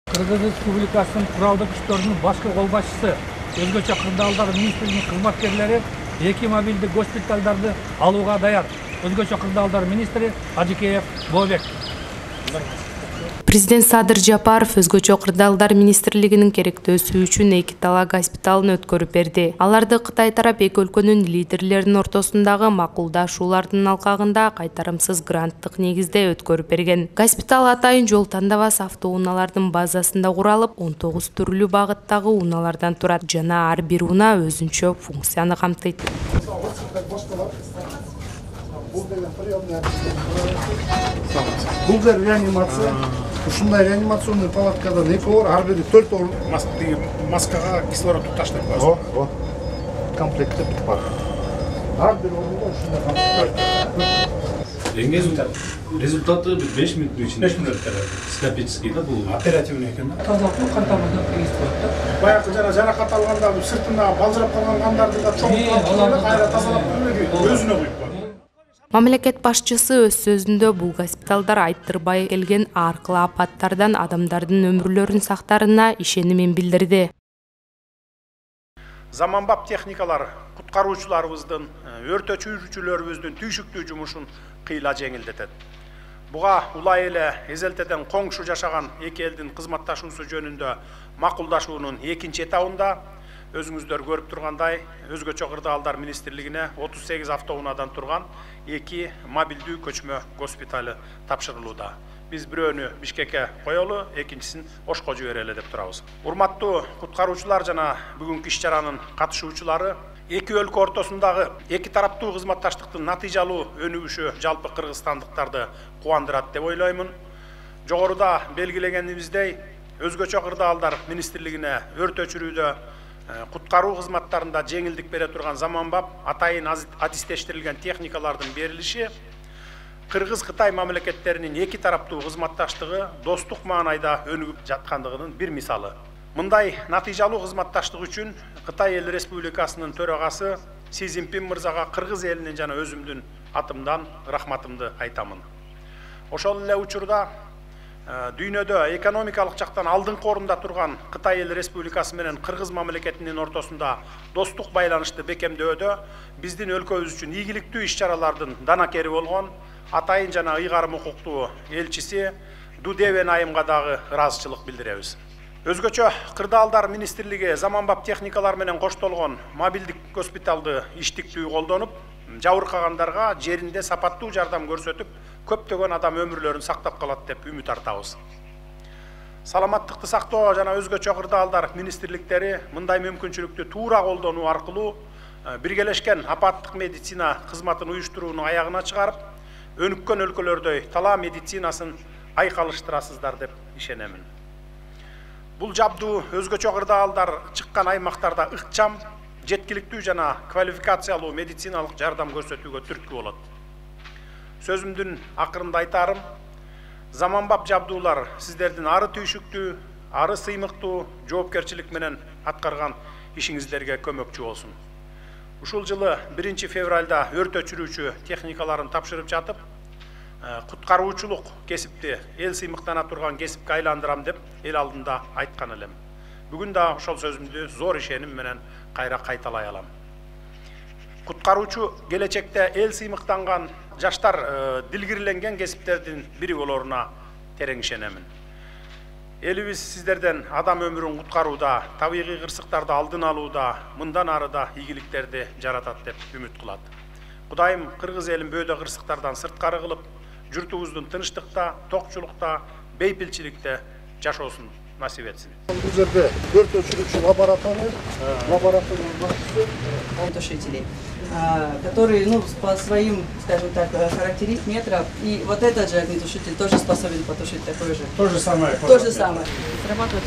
Кыргыз Республикасынын куралдык күчтөрүнүн башкы кол башчысы, өзгөчө кырдаалдар министрлигинин кызматкерлери эки мобилдик госпиталдарды алууга даяр. Өзгөчө кырдаалдар министри Ажикеев Бообек. Президент Садыр Жапаров өзгөчө кырдаалдар министрлигинин керектөөсү үчүн эки тала госпиталын өткөрүп берди. Аларды Кытай тарап эки өлкөнүн лидерлеринин ортосундагы макулдашуулардын алкагында кайтарымсыз гранттык негизде өткөрүп берген. Госпитал атайын жол тандабас автоунаалардын базасында куралып, 19 түрлүү багыттагы унаалардан турат жана ар бир уна өзүнчө функцияны камтыйт. Бұл да реанимация. Ушундай реанимационный палаткадан эки оор, ар бири 4 оор. Маскага кислород туташтырып коесуз. Комплектте бар. Ар бир орунда ушундай Результаты 5 минут ичинде. 5 минутта. Скопический да бул. Оперативный экен. Тазалыктын кантамында кыргызды. Баягы жана жаракат алганда сыртына балжырап калган кандарды да чоңуктуп кайра тазалап өзүнө куюп коет. Мамлекет башчысы өз сөзүндө бул госпиталдар айттырбай келген ар кыл апаттардан адамдардын өмүрлөрүн сактарына ишенимин билдирди. Заманбап техникалар куткаруучуларыбыздын, өрт өчүрүүчүлөрүбүздүн түйшүктүү жумушун кыйла жеңилдетет. Буга улай эле эзелтеден коңшу жашаган эки элдин кызматташуусу жөнүндө макулдашуунун экинчи этабында өзүңүздөр көрүп тургандай, өзгөчө кырдаалдар министрлигине 38 автоунаадан турган эки мобилдүү көчмө госпиталы тапшырылууда. Биз бирөөнү Бишкекке коелу, экинчисин Ошко жиберели деп турабыз. Урматтуу куткаруучулар жана бүгүнкү иш-чаранын катышуучулары, эки өлкө ортосундагы эки тараптуу кызматташтыктын натыйжалуу өнүгүшү жалпы кыргызстандыктарды кубандырат деп ойлоймун. Жогоруда белгилегенибиздей, өзгөчө кырдаалдар министрлигине өрт өчүрүүдө куткаруу кызматтарында жеңилдик бере турган заманбап атайын адистештирилген техникалардын берилиши Кыргыз-Кытай мамлекеттеринин эки тараптуу кызматташтыгы достук маанайда өнүгүп жаткандыгынын бир мисалы. Мындай натыйжалуу кызматташтык үчүн Кытай эл республикасынын төрагасы Си Цзиньпин мырзага кыргыз элинин жана өзүмдүн атымдан рахматымды айтамын. Ошол эле учурда дүйнөдө экономикалык жактан алдыңкы орунда турган Кытай эл республикасы менен Кыргыз мамлекетинин ортосунда достук байланышты бекемдөөдө биздин өлкөбүз үчүн ийгиликтүү иш-чаралардын данакери болгон атайын жана ыйгарым укуктуу элчиси Дудевен айымга дагы ыраазычылык билдиребиз. Өзгөчө кырдаалдар министрлиги заманбап техникалар менен коштолгон мобилдик госпиталды иштиктүү колдонуп, жабыркагандарга жеринде сапаттуу жардам көрсөтүп, көптөгөн адам өмүрлөрүн сактап калат деп үмүт артабыз. Саламаттыкты сактоо жана өзгөчө кырдаалдар министрликтери мындай мүмкүнчүлүктү туура колдонуу аркылуу биргелешкен апаттык медицина кызматын уюштурууну аягына чыгарып, өнүккөн өлкөлөрдөй тала медицинасын айкалыштырасыздар деп ишенемин. Бул жабдуу өзгөчө кырдаалдар чыккан аймактарда ыкчам, жеткиликтүү жана квалификациялуу медициналык жардам көрсөтүүгө түрткү болот. Сөзүмдүн акырында айтарым, заманбап жабдуулар сиздердин ары түйшүктүү, ары сыймыктуу жоопкерчилик менен аткарган ишиңиздерге көмөкчү болсун. Ушул жылы 1 февралда өрт өчүрүүчү техникаларын тапшырып жатып, куткаруучулук кесипти эл сыймыктана турган кесипке айландырам деп эл алдында айткан элем. Бүгүн да ошол сөзүмдү зор ишеним менен кайра кайталай алам. Куткаруучу келечекте эл сыймыктанган жаштар дилгирленген кесиптердин бири болоруна терең ишенемин. Элибиз сиздерден адам өмүрүн куткарууда, табигый кырсыктарды алдын алууда, мындан ары да ийгиликтерди жаратат деп үмүт кылат. Кудайым кыргыз элин бөөдө кырсыктардан сырткары кылып, журтубуздун тынчтыкта, токчулукта, бейпилчиликте жашоосун насип этсин. Бул жерде өрт өчүрүүчү лаборатория тушителей, который, по своим, скажем так, характеристикам метров, и вот этот же огнетушитель тоже способен потушить такой же. То же самое. То же самое. Срабатывает